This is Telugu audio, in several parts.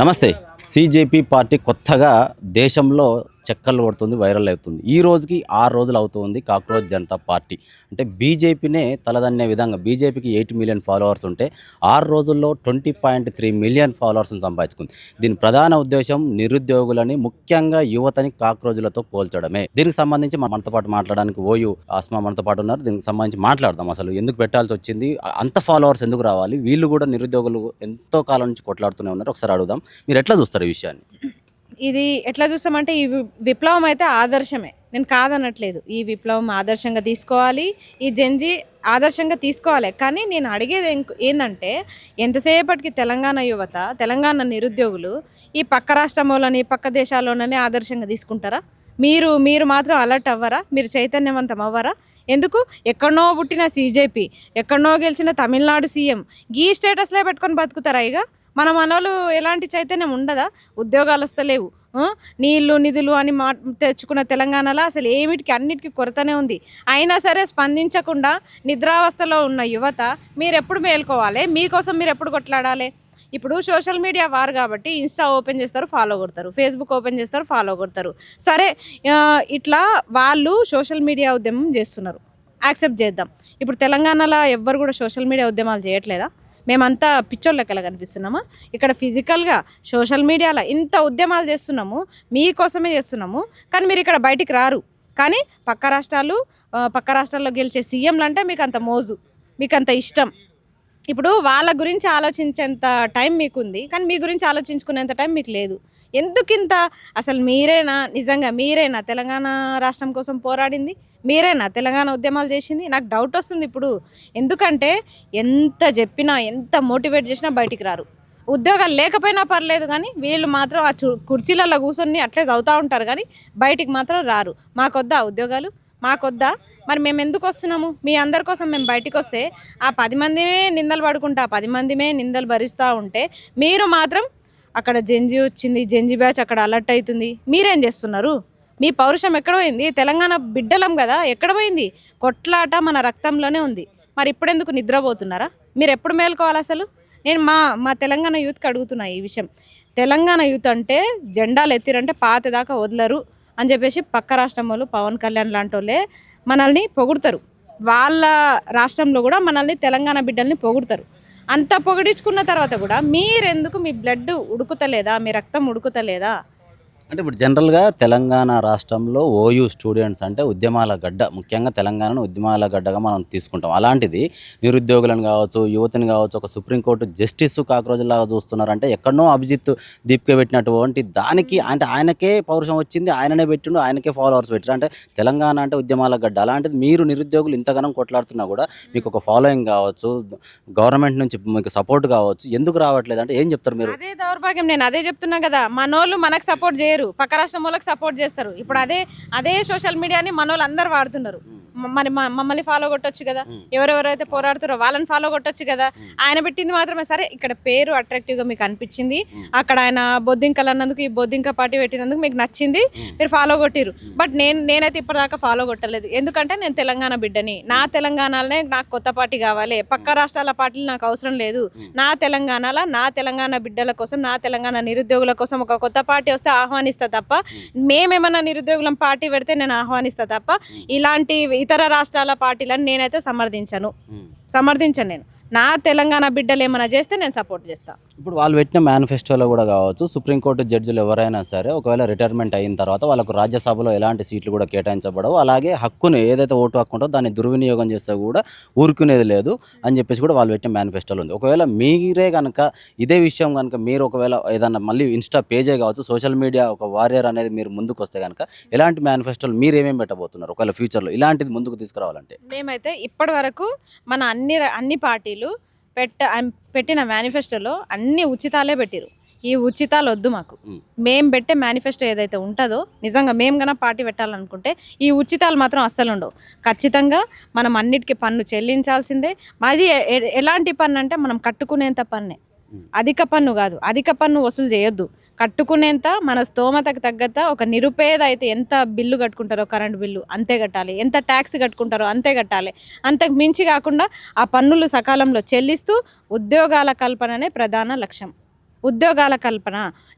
నమస్తే. సీజేపీ పార్టీ కొత్తగా దేశంలో చక్కర్లు కొడుతుంది, వైరల్ అవుతుంది. ఈ రోజుకి 6 రోజులు అవుతుంది కాక్రోచ్ జనతా పార్టీ. అంటే బీజేపీనే తలదన్నే విధంగా బీజేపీకి 8 మిలియన్ ఫాలోవర్స్ ఉంటే 6 రోజుల్లో 20.3 మిలియన్ ఫాలోవర్స్ని సంపాదించుకుంది. దీని ప్రధాన ఉద్దేశం నిరుద్యోగులని, ముఖ్యంగా యువతని కాక్రోజులతో పోల్చడమే. దీనికి సంబంధించి మనతో పాటు మాట్లాడడానికి ఓయూ ఆస్మా మనతో పాటు ఉన్నారు. దీనికి సంబంధించి మాట్లాడదాం. అసలు ఎందుకు పెట్టాల్సి వచ్చింది, అంత ఫాలోవర్స్ ఎందుకు రావాలి, వీళ్ళు కూడా నిరుద్యోగులు ఎంతో కాలం నుంచి కొట్లాడుతూనే ఉన్నారు. ఒకసారి అడుగుదాం, మీరు ఎట్లా చూస్తారు ఈ విషయాన్ని? ఇది ఎట్లా చూస్తామంటే ఈ విప్లవం అయితే ఆదర్శమే, నేను కాదనట్లేదు. ఈ విప్లవం ఆదర్శంగా తీసుకోవాలి, ఈ జెన్జీ ఆదర్శంగా తీసుకోవాలి. కానీ నేను అడిగేది ఏంటంటే, ఎంతసేపటికి తెలంగాణ యువత, తెలంగాణ నిరుద్యోగులు ఈ పక్క రాష్ట్రంలోని పక్క దేశాల్లోనే ఆదర్శంగా తీసుకుంటారా? మీరు మాత్రం అలర్ట్ అవ్వరా? మీరు చైతన్యవంతం అవ్వరా? ఎందుకు? ఎక్కడనో పుట్టిన సీజేపీ, ఎక్కడనో గెలిచిన తమిళనాడు సీఎం ఈ స్టేటస్లే పెట్టుకొని బతుకుతారా? ఇక మన మనోళ్ళు ఎలాంటి చైతన్యం ఉండదా? ఉద్యోగాలు వస్తలేవు, నీళ్లు నిధులు అని తెచ్చుకున్న తెలంగాణలో అసలు ఏమిటికి అన్నిటికీ కొరతనే ఉంది. అయినా సరే స్పందించకుండా నిద్రావస్థలో ఉన్న యువత మీరు ఎప్పుడు మేల్కోవాలి? మీకోసం మీరు ఎప్పుడు కొట్లాడాలి? ఇప్పుడు సోషల్ మీడియా వారు కాబట్టి ఇన్స్టా ఓపెన్ చేస్తారు, ఫాలో కొడతారు, ఫేస్బుక్ ఓపెన్ చేస్తారు, ఫాలో కొడతారు. సరే, ఇట్లా వాళ్ళు సోషల్ మీడియా ఉద్యమం చేస్తున్నారు, యాక్సెప్ట్ చేద్దాం. ఇప్పుడు తెలంగాణలో ఎవ్వరు కూడా సోషల్ మీడియా ఉద్యమాలు చేయట్లేదా? మేమంతా పిచ్చోళ్ళ లెక్కలా కనిపిస్తున్నామా? ఇక్కడ ఫిజికల్గా సోషల్ మీడియాలో ఇంత ఉద్యమాలు చేస్తున్నాము, మీకోసమే చేస్తున్నాము. కానీ మీరు ఇక్కడ బయటికి రారు. కానీ పక్క రాష్ట్రాల్లో గెలిచే సీఎంలు అంటే మీకు అంత మోజు, మీకు అంత ఇష్టం. ఇప్పుడు వాళ్ళ గురించి ఆలోచించేంత టైం మీకుంది, కానీ మీ గురించి ఆలోచించుకునేంత టైం మీకు లేదు. ఎందుకింత? అసలు మీరేనా తెలంగాణ రాష్ట్రం కోసం పోరాడింది? మీరేనా తెలంగాణ ఉద్యమాలు చేసింది? నాకు డౌట్ వస్తుంది ఇప్పుడు. ఎందుకంటే ఎంత చెప్పినా, ఎంత మోటివేట్ చేసినా బయటికి రారు. ఉద్యోగాలు లేకపోయినా పర్లేదు, కానీ వీళ్ళు మాత్రం ఆ కుర్చీలలో కూర్చొని అట్లే చదువుతూ ఉంటారు, కానీ బయటికి మాత్రం రారు. మాకొద్దా ఉద్యోగాలు? మాకొద్దా? మరి మేము ఎందుకు వస్తున్నాము? మీ అందరి కోసం మేము బయటికి వస్తే ఆ 10 మందిమే నిందలు పడుకుంటా, 10 మందిమే నిందలు భరిస్తూ ఉంటే మీరు మాత్రం అక్కడ జెన్జీ వచ్చింది, జెన్జీ బ్యాచ్ అక్కడ అలర్ట్ అవుతుంది. మీరేం చేస్తున్నారు? మీ పౌరుషం ఎక్కడ పోయింది? తెలంగాణ బిడ్డలం కదా, ఎక్కడ పోయింది? కొట్లాట మన రక్తంలోనే ఉంది. మరి ఇప్పుడెందుకు నిద్రపోతున్నారా? మీరు ఎప్పుడు మేల్కోవాలి అసలు? నేను మా తెలంగాణ యూత్కి అడుగుతున్నా ఈ విషయం. తెలంగాణ యూత్ అంటే జెండాలు ఎత్తిరంటే పాతదాకా వదలరు అని చెప్పేసి పక్క రాష్ట్రం వాళ్ళు, పవన్ కళ్యాణ్ లాంటి వాళ్ళే మనల్ని పొగుడతారు. వాళ్ళ రాష్ట్రంలో కూడా మనల్ని తెలంగాణ బిడ్డల్ని పొగుడతారు. అంత పొగిడించుకున్న తర్వాత కూడా మీరెందుకు? మీ బ్లడ్ ఉడుకుతలేదా? మీ రక్తం ఉడుకుతలేదా? అంటే ఇప్పుడు జనరల్గా తెలంగాణ రాష్ట్రంలో ఓయూ స్టూడెంట్స్ అంటే ఉద్యమాల గడ్డ, ముఖ్యంగా తెలంగాణను ఉద్యమాల గడ్డగా మనం తీసుకుంటాం. అలాంటిది నిరుద్యోగులను కావచ్చు, యువతని కావచ్చు, ఒక సుప్రీంకోర్టు జస్టిస్ కాక్రోజులాగా చూస్తున్నారంటే ఎక్కడనో అభిజిత్ దీప్కే పెట్టినటువంటి దానికి అంటే ఆయనకే పౌరుషం వచ్చింది, ఆయననే పెట్టిండు, ఆయనకే ఫాలోవర్స్ పెట్టారు. అంటే తెలంగాణ అంటే ఉద్యమాల గడ్డ. అలాంటిది మీరు నిరుద్యోగులు ఇంతగానం కొట్లాడుతున్నా కూడా మీకు ఒక ఫాలోయింగ్ కావచ్చు, గవర్నమెంట్ నుంచి మీకు సపోర్ట్ కావచ్చు, ఎందుకు రావట్లేదు అంటే ఏం చెప్తారు మీరు? అదే దౌర్భాగ్యం. నేను అదే చెప్తున్నా కదా, మనోళ్ళు మనకు సపోర్ట్ చేయరు, పక్క రాష్ట్రం వాళ్ళకి సపోర్ట్ చేస్తారు. ఇప్పుడు అదే సోషల్ మీడియాని మనోళ్ళు అందరు వాడుతున్నారు. మరి మమ్మల్ని ఫాలో కొట్టొచ్చు కదా, ఎవరెవరైతే పోరాడుతారో వాళ్ళని ఫాలో కొట్టొచ్చు కదా. ఆయన పెట్టింది మాత్రమే సరే, ఇక్కడ పేరు అట్రాక్టివ్గా మీకు అనిపించింది, అక్కడ ఆయన బొద్దింకలు అన్నందుకు, ఈ బొద్దింక పార్టీ పెట్టినందుకు మీకు నచ్చింది, మీరు ఫాలో కొట్టిరు. బట్ నేనైతే ఇప్పటిదాకా ఫాలో కొట్టలేదు. ఎందుకంటే నేను తెలంగాణ బిడ్డని. నా తెలంగాణలోనే నాకు కొత్త పార్టీ కావాలి, పక్క రాష్ట్రాల పార్టీలు నాకు అవసరం లేదు. నా తెలంగాణలో నా తెలంగాణ బిడ్డల కోసం, నా తెలంగాణ నిరుద్యోగుల కోసం ఒక కొత్త పార్టీ వస్తే ఆహ్వానిస్తా తప్ప, మేమేమన్నా నిరుద్యోగులం పార్టీ పెడితే నేను ఆహ్వానిస్తా తప్ప ఇలాంటి ఇతర రాష్ట్రాల పార్టీలను నేనైతే సమర్థించను. నేను నా తెలంగాణ బిడ్డలు ఏమైనా చేస్తే నేను సపోర్ట్ చేస్తాను. ఇప్పుడు వాళ్ళు పెట్టిన మేనిఫెస్టోలో కూడా కావచ్చు, సుప్రీంకోర్టు జడ్జిలు ఎవరైనా సరే ఒకవేళ రిటైర్మెంట్ అయిన తర్వాత వాళ్ళకు రాజ్యసభలో ఎలాంటి సీట్లు కూడా కేటాయించబడవు, అలాగే హక్కుని ఏదైతే ఓటు హక్కు ఉంటుందో దాన్ని దుర్వినియోగం చేస్తే కూడా ఊరుకునేది లేదు అని చెప్పేసి కూడా వాళ్ళు పెట్టిన మేనిఫెస్టోలో ఉంది. ఒకవేళ మీరే కనుక ఇదే విషయం కనుక మీరు ఒకవేళ ఏదన్నా మళ్ళీ ఇన్స్టా పేజే కావచ్చు, సోషల్ మీడియా ఒక వారియర్ అనేది మీరు ముందుకు వస్తే కనుక ఎలాంటి మేనిఫెస్టోలు మీరు ఏమేమి పెట్టబోతున్నారు ఒకవేళ ఫ్యూచర్లో ఇలాంటిది ముందుకు తీసుకురావాలంటే? మేమైతే ఇప్పటి వరకు మన అన్ని పార్టీలు పెట్టిన మేనిఫెస్టోలో అన్ని ఉచితాలే పెట్టిరు. ఈ ఉచితాలు వద్దు మాకు. మేము పెట్టే మేనిఫెస్టో ఏదైతే ఉంటుందో, నిజంగా మేము కన్నా పార్టీ పెట్టాలనుకుంటే ఈ ఉచితాలు మాత్రం అస్సలు ఉండవు. ఖచ్చితంగా మనం అన్నిటికీ పన్ను చెల్లించాల్సిందే. అది ఎలాంటి పన్ను అంటే మనం కట్టుకునేంత పన్నే, అధిక పన్ను కాదు. అధిక పన్ను వసూలు చేయొద్దు. కట్టుకునేంత మన స్తోమతకు తగ్గత ఒక నిరుపేద అయితే ఎంత బిల్లు కట్టుకుంటారో, కరెంట్ బిల్లు అంతే కట్టాలి, ఎంత ట్యాక్స్ కట్టుకుంటారో అంతే కట్టాలి. అంతకు మించి కాకుండా ఆ పన్నులు సకాలంలో చెల్లిస్తూ ఉద్యోగాల కల్పననే ప్రధాన లక్ష్యం. ఉద్యోగాల కల్పన,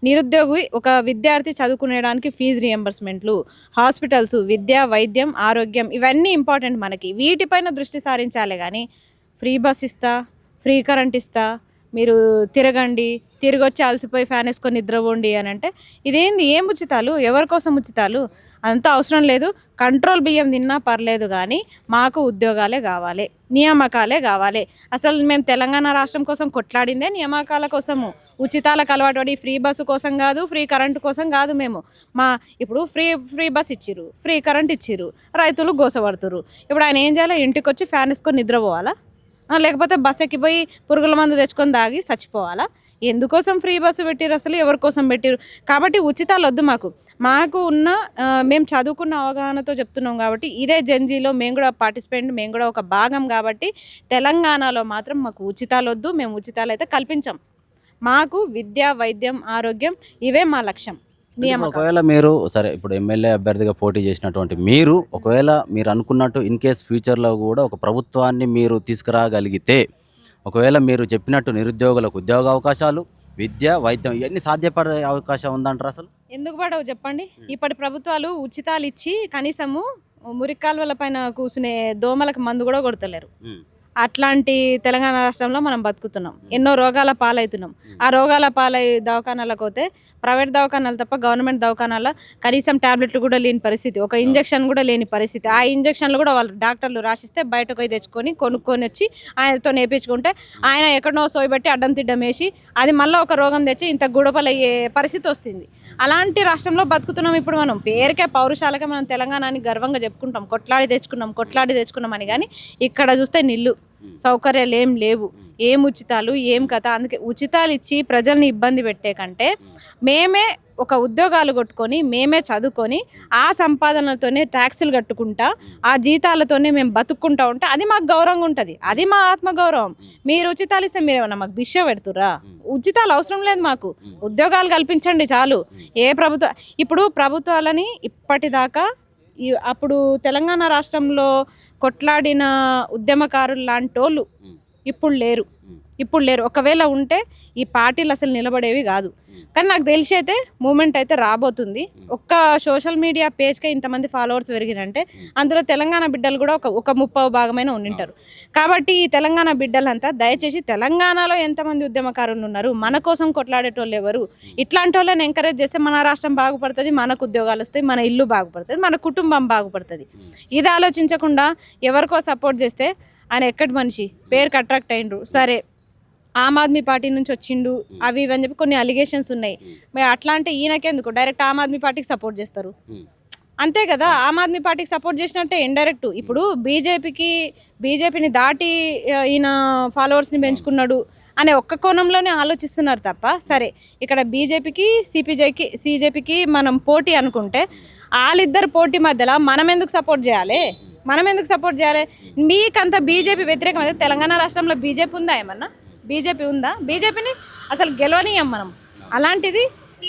నిరుద్యోగి ఒక విద్యార్థి చదువుకునేడానికి ఫీజు రియంబర్స్మెంట్లు, హాస్పిటల్స్, విద్య, వైద్యం, ఆరోగ్యం ఇవన్నీ ఇంపార్టెంట్ మనకి. వీటిపైన దృష్టి సారించాలి కానీ ఫ్రీ బస్ ఇస్తా, ఫ్రీ కరెంట్ ఇస్తా, మీరు తిరగండి, తిరిగి వచ్చి అలసిపోయి ఫ్యాన్ వేసుకొని నిద్రపోండి అని అంటే ఇదేంది? ఏం ఉచితాలు? ఎవరి కోసం ఉచితాలు? అంత అవసరం లేదు. కంట్రోల్ బియ్యం తిన్నా పర్లేదు కానీ మాకు ఉద్యోగాలే కావాలి, నియామకాలే కావాలి. అసలు మేము తెలంగాణ రాష్ట్రం కోసం కొట్లాడిందే నియామకాల కోసము, ఉచితాలకు అలవాటు పడి ఫ్రీ బస్సు కోసం కాదు, ఫ్రీ కరెంటు కోసం కాదు. మేము ఇప్పుడు ఫ్రీ బస్ ఇచ్చిర్రు, ఫ్రీ కరెంట్ ఇచ్చిర్రు, రైతులు గోసపడుతురు. ఇప్పుడు ఆయన ఏం చేయాలి? ఇంటికి వచ్చి ఫ్యాన్ వేసుకొని నిద్రపోవాలా? లేకపోతే బస్ ఎక్కిపోయి పురుగుల మందు తెచ్చుకొని తాగి చచ్చిపోవాలా? ఎందుకోసం ఫ్రీ బస్సు పెట్టిరు? అసలు ఎవరి కోసం పెట్టిరు? కాబట్టి ఉచితాలు వద్దు మాకు ఉన్న మేము చదువుకున్న అవగాహనతో చెప్తున్నాం కాబట్టి ఇదే జెన్జీలో మేము కూడా పార్టిసిపేట్, మేము కూడా ఒక భాగం కాబట్టి తెలంగాణలో మాత్రం మాకు ఉచితాలు వద్దు. మేము ఉచితాలు అయితే కల్పించాం. మాకు విద్య, వైద్యం, ఆరోగ్యం ఇవే మా లక్ష్యం. ఒకవేళ మీరు సరే ఇప్పుడు ఎమ్మెల్యే అభ్యర్థిగా పోటీ చేసినటువంటి మీరు ఒకవేళ మీరు అనుకున్నట్టు ఇన్ కేస్ ఫ్యూచర్లో కూడా ఒక ప్రభుత్వాన్ని మీరు తీసుకురాగలిగితే, ఒకవేళ మీరు చెప్పినట్టు నిరుద్యోగులకు ఉద్యోగ అవకాశాలు, విద్య, వైద్యం ఇవన్నీ సాధ్యపడే అవకాశం ఉందంటారు అసలు? ఎందుకు పడవు చెప్పండి? ఇప్పటి ప్రభుత్వాలు ఉచితాలు ఇచ్చి కనీసము మురికాల్వల పైన కూర్చునే దోమలకు మందు కూడా కొడతలేరు. అట్లాంటి తెలంగాణ రాష్ట్రంలో మనం బతుకుతున్నాం. ఎన్నో రోగాల పాలవుతున్నాం. ఆ రోగాల పాలై దవాఖానాలకు పోతే ప్రైవేట్ దవాఖానాలు తప్ప గవర్నమెంట్ దవాఖానాల్లో కనీసం ట్యాబ్లెట్లు కూడా లేని పరిస్థితి, ఒక ఇంజక్షన్ కూడా లేని పరిస్థితి. ఆ ఇంజక్షన్లు కూడా వాళ్ళు డాక్టర్లు రాసిస్తే బయటకు పోయి తెచ్చుకొని కొనుక్కొని వచ్చి ఆయనతో నేర్పించుకుంటే ఆయన ఎక్కడనో సోయబెట్టి అడ్డం తిడ్డం వేసి అది మళ్ళీ ఒక రోగం తెచ్చి ఇంత గుడపలయ్యే పరిస్థితి వస్తుంది. అలాంటి రాష్ట్రంలో బతుకుతున్నాం ఇప్పుడు మనం. పేరుకే పౌరుషాలకే మనం తెలంగాణని గర్వంగా చెప్పుకుంటాం, కొట్లాడి తెచ్చుకున్నాం అని. కానీ ఇక్కడ చూస్తే నిల్లు సౌకర్యాలు ఏం లేవు, ఏం ఉచితాలు, ఏం కథ. అందుకే ఉచితాలు ఇచ్చి ప్రజల్ని ఇబ్బంది పెట్టే కంటే మేమే ఒక ఉద్యోగాలు కొట్టుకొని మేమే చదువుకొని ఆ సంపాదనతోనే ట్యాక్సులు కట్టుకుంటా ఆ జీతాలతోనే మేము బతుక్కుంటా ఉంటే అది మాకు గౌరవంగా ఉంటుంది. అది మా ఆత్మగౌరవం. మీరు ఉచితాలు ఇస్తే మీరేమన్నా మాకు భిక్ష పెడుతురా? ఉచితాలు అవసరం లేదు మాకు. ఉద్యోగాలు కల్పించండి చాలు. ఇప్పుడు ప్రభుత్వాలని ఇప్పటిదాకా అప్పుడు తెలంగాణ రాష్ట్రంలో కొట్లాడిన ఉద్యమకారులు లాంటి వాళ్ళు ఇప్పుడు లేరు. ఒకవేళ ఉంటే ఈ పార్టీలు అసలు నిలబడేవి కాదు. కానీ నాకు తెలిసి అయితే మూమెంట్ అయితే రాబోతుంది. ఒక్క సోషల్ మీడియా పేజ్కే ఇంతమంది ఫాలోవర్స్ పెరిగినంటే అందులో తెలంగాణ బిడ్డలు కూడా ఒక 30% ఉండింటారు. కాబట్టి ఈ తెలంగాణ బిడ్డలంతా దయచేసి తెలంగాణలో ఎంతమంది ఉద్యమకారులు ఉన్నారు, మన కోసం కొట్లాడేటోళ్ళు ఎవరు, ఇట్లాంటి వాళ్ళని ఎంకరేజ్ చేస్తే మన రాష్ట్రం బాగుపడుతుంది, మనకు ఉద్యోగాలు వస్తాయి, మన ఇల్లు బాగుపడుతుంది, మన కుటుంబం బాగుపడుతుంది. ఇది ఆలోచించకుండా ఎవరికో సపోర్ట్ చేస్తే ఆయన ఎక్కడి మనిషి పేరుకి అట్రాక్ట్ అయ్యిండ్రు. సరే ఆమ్ ఆద్మీ పార్టీ నుంచి వచ్చిండు అవి ఇవని చెప్పి కొన్ని అలిగేషన్స్ ఉన్నాయి. మరి అట్లా అంటే ఈయనకెందుకు డైరెక్ట్ ఆమ్ ఆద్మీ పార్టీకి సపోర్ట్ చేస్తారు? అంతే కదా. ఆమ్ ఆద్మీ పార్టీకి సపోర్ట్ చేసినట్టే ఇండైరెక్ట్. ఇప్పుడు బీజేపీని దాటి ఈయన ఫాలోవర్స్ని పెంచుకున్నాడు అనే ఒక్క కోణంలోనే ఆలోచిస్తున్నారు తప్ప, సరే ఇక్కడ బీజేపీకి సిజేపీకి మనం పోటీ అనుకుంటే వాళ్ళిద్దరు పోటీ మధ్యలో మనం ఎందుకు సపోర్ట్ చేయాలి? మీకంత బీజేపీ వ్యతిరేకమైతే తెలంగాణ రాష్ట్రంలో బీజేపీ ఉందా? ఏమన్నా బీజేపీ ఉందా? బీజేపీని అసలు గెలవనీయం మనం. అలాంటిది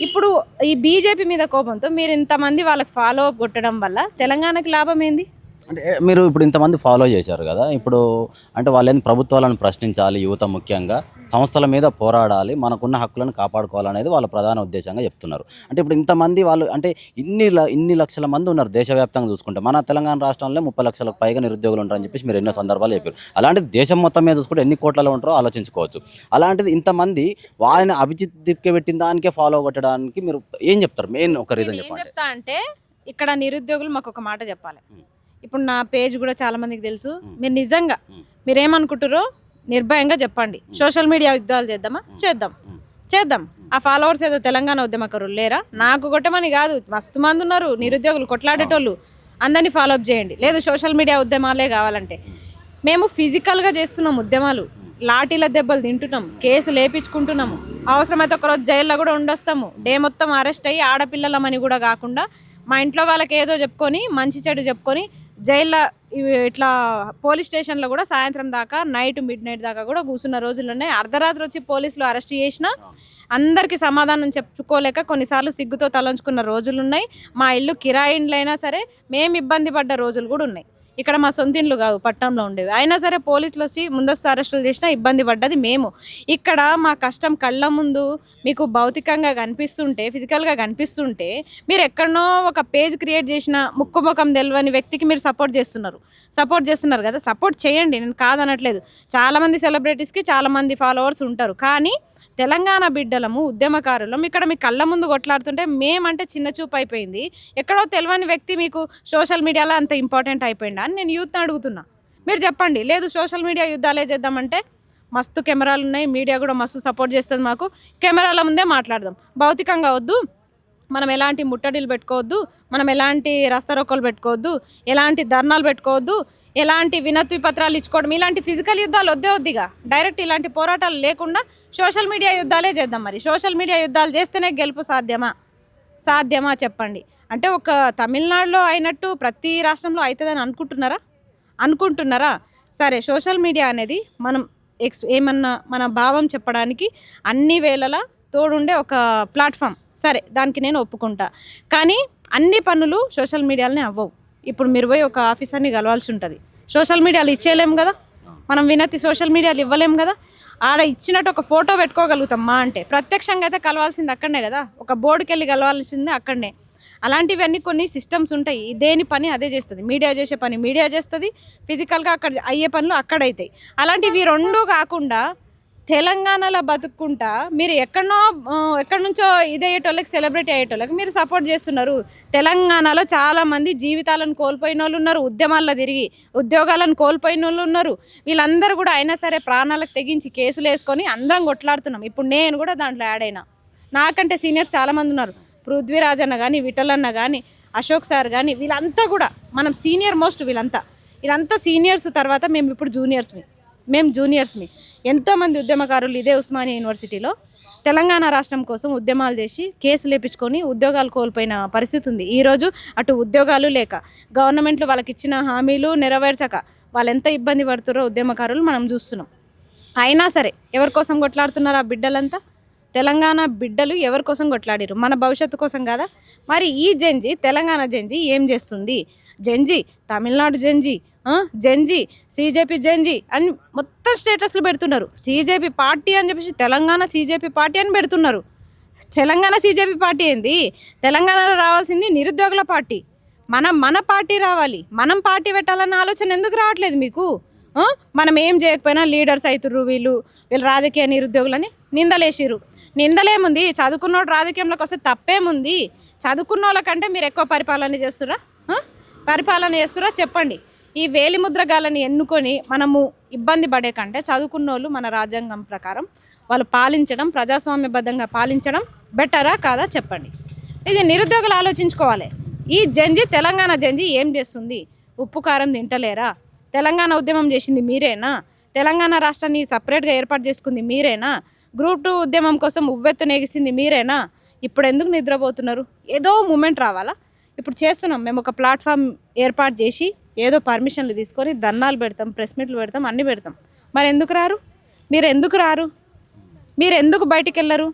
ఇప్పుడు ఈ బీజేపీ మీద కోపంతో మీరు ఇంతమంది వాళ్ళకి ఫాలో అప్ కొట్టడం వల్ల తెలంగాణకి లాభం ఏంది? అంటే మీరు ఇప్పుడు ఇంతమంది ఫాలో చేశారు కదా, ఇప్పుడు అంటే వాళ్ళని ప్రభుత్వాలను ప్రశ్నించాలి, యువత ముఖ్యంగా సంస్థల మీద పోరాడాలి, మనకున్న హక్కులను కాపాడుకోవాలనేది వాళ్ళ ప్రధాన ఉద్దేశంగా చెప్తున్నారు. అంటే ఇప్పుడు ఇంతమంది వాళ్ళు అంటే ఇన్ని లక్షల మంది ఉన్నారు దేశవ్యాప్తంగా చూసుకుంటే. మన తెలంగాణ రాష్ట్రంలో 30 లక్షలకు పైగా నిరుద్యోగులు ఉంటారని చెప్పేసి మీరు ఎన్నో సందర్భాలు చెప్పారు. అలాంటిది దేశం మొత్తం మీద చూసుకుంటే ఎన్ని కోట్లలో ఉంటారో ఆలోచించుకోవచ్చు. అలాంటిది ఇంతమంది వాళ్ళని అభిజిత్కి పెట్టిన దానికే ఫాలో కొట్టడానికి మీరు ఏం చెప్తారు? మెయిన్ ఒక రీజన్ చెప్పండి. చెప్తా అంటే ఇక్కడ నిరుద్యోగులు మాకు ఒక మాట చెప్పాలి. ఇప్పుడు నా పేజ్ కూడా చాలా మందికి తెలుసు. మీరు నిజంగా మీరేమనుకుంటారో నిర్భయంగా చెప్పండి. సోషల్ మీడియా యుద్ధాలు చేద్దాం. ఆ ఫాలోవర్స్ ఏదో తెలంగాణ ఉద్యమకారులు లేరా? నాకు కొట్టమని కాదు, మస్తు మంది ఉన్నారు నిరుద్యోగులు కొట్లాడేటోళ్ళు. అందరినీ ఫాలో అప్ చేయండి. లేదు సోషల్ మీడియా ఉద్యమాలే కావాలంటే మేము ఫిజికల్గా చేస్తున్నాం ఉద్యమాలు, లాఠీల దెబ్బలు తింటున్నాం, కేసులు వేయించుకుంటున్నాము, అవసరమైతే ఒకరోజు జైల్లో కూడా ఉండొస్తాము. డే మొత్తం అరెస్ట్ అయ్యి ఆడపిల్లలమని కూడా కాకుండా మా ఇంట్లో వాళ్ళకి ఏదో చెప్పుకొని మంచి చెడు చెప్పుకొని జైల్లో ఇట్లా పోలీస్ స్టేషన్లో కూడా సాయంత్రం దాకా మిడ్ నైట్ దాకా కూడా కూర్చున్న రోజులున్నాయి. అర్ధరాత్రి వచ్చి పోలీసులు అరెస్ట్ చేసినా అందరికీ సమాధానం చెప్పుకోలేక కొన్నిసార్లు సిగ్గుతో తలంచుకున్న రోజులు ఉన్నాయి. మా ఇల్లు కిరాయి ఇండ్లైనా సరే మేము ఇబ్బంది పడ్డ రోజులు కూడా ఉన్నాయి. ఇక్కడ మా సొంత ఇండ్లు కావు, పట్టణంలో ఉండేవి. అయినా సరే పోలీసులు వచ్చి ముందస్తు అరెస్టులు చేసినా ఇబ్బంది పడ్డది మేము. ఇక్కడ మా కష్టం కళ్ళ ముందు మీకు భౌతికంగా కనిపిస్తుంటే, ఫిజికల్గా కనిపిస్తుంటే, మీరు ఎక్కడనో ఒక పేజ్ క్రియేట్ చేసిన ముక్కు ముఖం తెలియని వ్యక్తికి మీరు సపోర్ట్ చేస్తున్నారు కదా. సపోర్ట్ చేయండి, నేను కాదనట్లేదు. చాలామంది సెలబ్రిటీస్కి చాలామంది ఫాలోవర్స్ ఉంటారు. కానీ తెలంగాణ బిడ్డలము, ఉద్యమకారులం ఇక్కడ మీ కళ్ళ ముందు కొట్లాడుతుంటే మేమంటే చిన్న చూపు అయిపోయింది. ఎక్కడో తెలియని వ్యక్తి మీకు సోషల్ మీడియాలో అంత ఇంపార్టెంట్ అయిపోయిందా అని నేను యూత్ని అడుగుతున్నా. మీరు చెప్పండి. లేదు సోషల్ మీడియా యుద్ధాలే చేద్దామంటే మస్తు కెమెరాలు ఉన్నాయి, మీడియా కూడా మస్తు సపోర్ట్ చేస్తుంది మాకు, కెమెరాల ముందే మాట్లాడదాం. భౌతికంగా వద్దు, మనం ఎలాంటి ముట్టడిలు పెట్టుకోవద్దు, మనం ఎలాంటి రస్తారోకోలు పెట్టుకోవద్దు, ఎలాంటి ధర్నాలు పెట్టుకోవద్దు, ఎలాంటి వినతి పత్రాలు ఇచ్చుకోవడం, ఇలాంటి ఫిజికల్ యుద్ధాలు వద్దిగా డైరెక్ట్ ఇలాంటి పోరాటాలు లేకుండా సోషల్ మీడియా యుద్ధాలే చేద్దాం. మరి సోషల్ మీడియా యుద్ధాలు చేస్తేనే గెలుపు సాధ్యమా చెప్పండి. అంటే ఒక తమిళనాడులో అయినట్టు ప్రతి రాష్ట్రంలో అవుతుందని అనుకుంటున్నారా? సరే, సోషల్ మీడియా అనేది మనం ఏమన్నా మన భావం చెప్పడానికి అన్ని వేళలా తోడుండే ఒక ప్లాట్ఫామ్. సరే, దానికి నేను ఒప్పుకుంటా. కానీ అన్ని పనులు సోషల్ మీడియాలోనే అవ్వవు. ఇప్పుడు మీరు పోయి ఒక ఆఫీసర్ని కలవాల్సి ఉంటుంది, సోషల్ మీడియాలో ఇచ్చేయలేము కదా. మనం వినతి సోషల్ మీడియాలో ఇవ్వలేము కదా. ఆడ ఇచ్చినట్టు ఒక ఫోటో పెట్టుకోగలుగుతాం మా అంటే. ప్రత్యక్షంగా అయితే కలవాల్సింది అక్కడనే కదా, ఒక బోర్డుకి వెళ్ళి కలవాల్సింది అక్కడనే. అలాంటివన్నీ కొన్ని సిస్టమ్స్ ఉంటాయి. దేని పని అదే చేస్తుంది. మీడియా చేసే పని మీడియా చేస్తుంది, ఫిజికల్గా అక్కడ అయ్యే పనులు అక్కడైతాయి. అలాంటివి రెండు కాకుండా తెలంగాణలో బతుక్కుంటా మీరు ఎక్కడి నుంచో ఇదయ్యేటోళ్ళకి, సెలబ్రిటీ అయ్యేటోళ్ళకి మీరు సపోర్ట్ చేస్తున్నారు. తెలంగాణలో చాలామంది జీవితాలను కోల్పోయిన వాళ్ళు ఉన్నారు, ఉద్యమాల్లో తిరిగి ఉద్యోగాలను కోల్పోయిన వాళ్ళు ఉన్నారు. వీళ్ళందరూ కూడా అయినా సరే ప్రాణాలకు తెగించి కేసులు వేసుకొని అందరం కొట్లాడుతున్నాం. ఇప్పుడు నేను కూడా దాంట్లో యాడ్ అయినా. నాకంటే సీనియర్స్ చాలామంది ఉన్నారు. పృథ్వీరాజ్ అన్న కానీ, విఠలన్న కానీ, అశోక్ సార్ కానీ, వీళ్ళంతా కూడా మనం సీనియర్ మోస్ట్. వీళ్ళంతా సీనియర్స్. తర్వాత మేము ఇప్పుడు జూనియర్స్మి. ఎంతోమంది ఉద్యమకారులు ఇదే ఉస్మానియా యూనివర్సిటీలో తెలంగాణ రాష్ట్రం కోసం ఉద్యమాలు చేసి కేసులు లేపించుకొని ఉద్యోగాలు కోల్పోయిన పరిస్థితి ఉంది. ఈరోజు అటు ఉద్యోగాలు లేక, గవర్నమెంట్లు వాళ్ళకి ఇచ్చిన హామీలు నెరవేర్చక వాళ్ళు ఎంత ఇబ్బంది పడుతున్నారో ఉద్యమకారులు మనం చూస్తున్నాం. అయినా సరే ఎవరి కోసం కొట్లాడుతున్నారు ఆ బిడ్డలంతా? తెలంగాణ బిడ్డలు ఎవరి కోసం కొట్లాడారు? మన భవిష్యత్తు కోసం కదా. మరి ఈ జెంజీ, తెలంగాణ జెంజీ ఏం చేస్తుంది? Gen Z, Tamil Nadu Gen Z, CJP Gen Z అని మొత్తం స్టేటస్లు పెడుతున్నారు. సీజేపీ పార్టీ అని చెప్పేసి తెలంగాణ సీజేపీ పార్టీ అని పెడుతున్నారు. తెలంగాణ సీజేపీ పార్టీ ఏంది? తెలంగాణలో రావాల్సింది నిరుద్యోగుల పార్టీ. మన పార్టీ రావాలి, మనం పార్టీ పెట్టాలన్న ఆలోచన ఎందుకు రావట్లేదు మీకు? మనం ఏం చేయకపోయినా లీడర్స్ అవుతుర్రు, వీళ్ళు రాజకీయ నిరుద్యోగులని నిందలేసిర్రు. నిందలేముంది? చదువుకున్నోడు రాజకీయంలోకి వస్తే తప్పేముంది? చదువుకున్న వాళ్ళకంటే మీరు ఎక్కువ పరిపాలన చేస్తురా చెప్పండి. ఈ వేలిముద్రగాలని ఎన్నుకొని మనము ఇబ్బంది పడే కంటే చదువుకున్న వాళ్ళు మన రాజ్యాంగం ప్రకారం వాళ్ళు పాలించడం, ప్రజాస్వామ్యబద్ధంగా పాలించడం బెటరా కాదా చెప్పండి. ఇది నిరుద్యోగులు ఆలోచించుకోవాలి. ఈ జెంజీ, తెలంగాణ జెంజీ ఏం చేస్తుంది? ఉప్పు కారం తింటలేరా? తెలంగాణ ఉద్యమం చేసింది మీరేనా? తెలంగాణ రాష్ట్రాన్ని సపరేట్గా ఏర్పాటు చేసుకుంది మీరేనా? గ్రూప్ 2 ఉద్యమం కోసం ఉవ్వెత్తు నెగిసింది మీరేనా? ఇప్పుడు ఎందుకు నిద్రపోతున్నారు? ఏదో మూమెంట్ రావాలా? ఇప్పుడు చేస్తున్నాం మేము. ఒక ప్లాట్ఫామ్ ఏర్పాటు చేసి ఏదో పర్మిషన్లు తీసుకొని ధర్నాలు పెడతాం, ప్రెస్ మీట్లు పెడతాం, అన్నీ పెడతాం. మరి ఎందుకు రారు? మీరు ఎందుకు బయటికి వెళ్ళరు?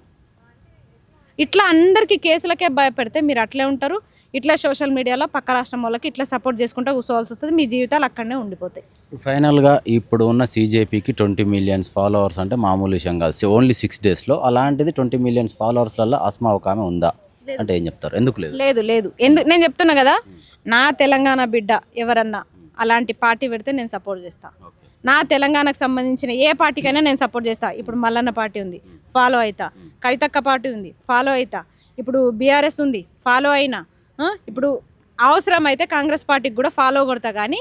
ఇట్లా అందరికీ కేసులకే భయపెడితే మీరు అట్లే ఉంటారు. ఇట్లా సోషల్ మీడియాలో పక్క రాష్ట్రం వాళ్ళకి ఇట్లా సపోర్ట్ చేసుకుంటూ కూర్చోవాల్సి వస్తుంది. మీ జీవితాలు అక్కడనే ఉండిపోతాయి. ఫైనల్గా ఇప్పుడు ఉన్న సీజేపీకి 20 మిలియన్స్ ఫాలోవర్స్ అంటే మామూలు విషయం కాదు. ఓన్లీ 6 డేస్లో. అలాంటిది 20 మిలియన్స్ ఫాలోవర్స్లలో అస్మా ఒక ఆమె ఉందా అంటే ఏం చెప్తారు? ఎందుకు లేదు. ఎందుకు నేను చెప్తున్నా కదా, నా తెలంగాణ బిడ్డ ఎవరన్నా అలాంటి పార్టీ పెడితే నేను సపోర్ట్ చేస్తాను. నా తెలంగాణకు సంబంధించిన ఏ పార్టీకైనా నేను సపోర్ట్ చేస్తాను. ఇప్పుడు మల్లన్న పార్టీ ఉంది, ఫాలో అవుతా. కవితక్క పార్టీ ఉంది, ఫాలో అవుతా. ఇప్పుడు బీఆర్ఎస్ ఉంది, ఫాలో అయినా. ఇప్పుడు అవసరమైతే కాంగ్రెస్ పార్టీకి కూడా ఫాలో కొడతా. కానీ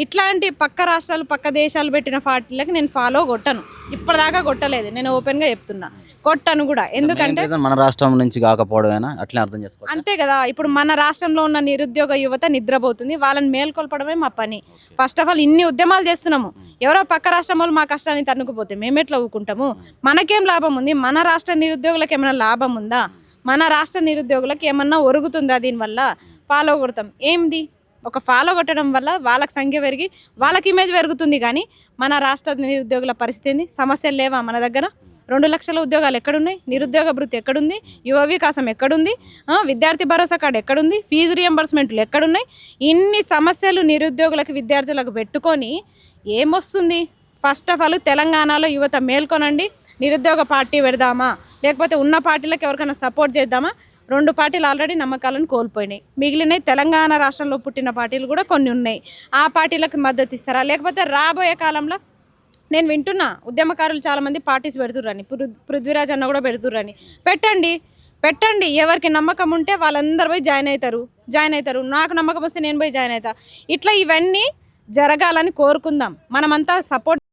ఇట్లాంటి పక్క రాష్ట్రాలు, పక్క దేశాలు పెట్టిన పార్టీలకు నేను ఫాలో కొట్టను. ఇప్పటిదాకా కొట్టలేదు. నేను ఓపెన్గా చెప్తున్నా, కొట్టను కూడా. ఎందుకంటే మన రాష్ట్రం నుంచి కాకపోవడమేనా? అట్లే అర్థం చేసుకోవాలి. అంతే కదా. ఇప్పుడు మన రాష్ట్రంలో ఉన్న నిరుద్యోగ యువత నిద్రపోతుంది, వాళ్ళని మేల్కొల్పడమే మా పని. ఫస్ట్ ఆఫ్ ఆల్ ఇన్ని ఉద్యమాలు చేస్తున్నాము. ఎవరో పక్క రాష్ట్రం వాళ్ళు మా కష్టాన్ని తన్నుకుపోతే మేము ఎట్లా ఊరుకుంటాము? మనకేం లాభం ఉంది? మన రాష్ట్ర నిరుద్యోగులకు ఏమైనా లాభం ఉందా? మన రాష్ట్ర నిరుద్యోగులకు ఏమన్నా ఒరుగుతుందా దీనివల్ల? ఫాలో కొడతాం. ఏంది? ఒక ఫాలో కొట్టడం వల్ల వాళ్ళకి సంఖ్య పెరిగి వాళ్ళకి ఇమేజ్ పెరుగుతుంది. కానీ మన రాష్ట్ర నిరుద్యోగుల పరిస్థితి ఏంది? సమస్యలు లేవా మన దగ్గర? 2 లక్షల ఉద్యోగాలు ఎక్కడున్నాయి? నిరుద్యోగ భృతి ఎక్కడుంది? యువ వికాసం ఎక్కడుంది? విద్యార్థి భరోసా కార్డు ఎక్కడుంది? ఫీజు రియంబర్స్మెంట్లు ఎక్కడున్నాయి? ఇన్ని సమస్యలు నిరుద్యోగులకు విద్యార్థులకు పెట్టుకొని ఏమొస్తుంది? ఫస్ట్ ఆఫ్ ఆల్ తెలంగాణలో యువత మేల్కొనండి. నిరుద్యోగ పార్టీ పెడదామా, లేకపోతే ఉన్న పార్టీలకు ఎవరికైనా సపోర్ట్ చేద్దామా? 2 పార్టీలు ఆల్రెడీ నమ్మకాలను కోల్పోయినాయి. మిగిలినవి తెలంగాణ రాష్ట్రంలో పుట్టిన పార్టీలు కూడా కొన్ని ఉన్నాయి. ఆ పార్టీలకు మద్దతు ఇస్తారా? లేకపోతే రాబోయే కాలంలో నేను వింటున్నా ఉద్యమకారులు చాలామంది పార్టీస్ పెడుతుర్రని, పృథ్వీరాజ్ అన్న కూడా పెడుతుర్రని. పెట్టండి. ఎవరికి నమ్మకం ఉంటే వాళ్ళందరూ పోయి జాయిన్ అవుతారు. నాకు నమ్మకం వస్తే నేను పోయి జాయిన్ అవుతా. ఇట్లా ఇవన్నీ జరగాలని కోరుకుందాం. మనమంతా సపోర్ట్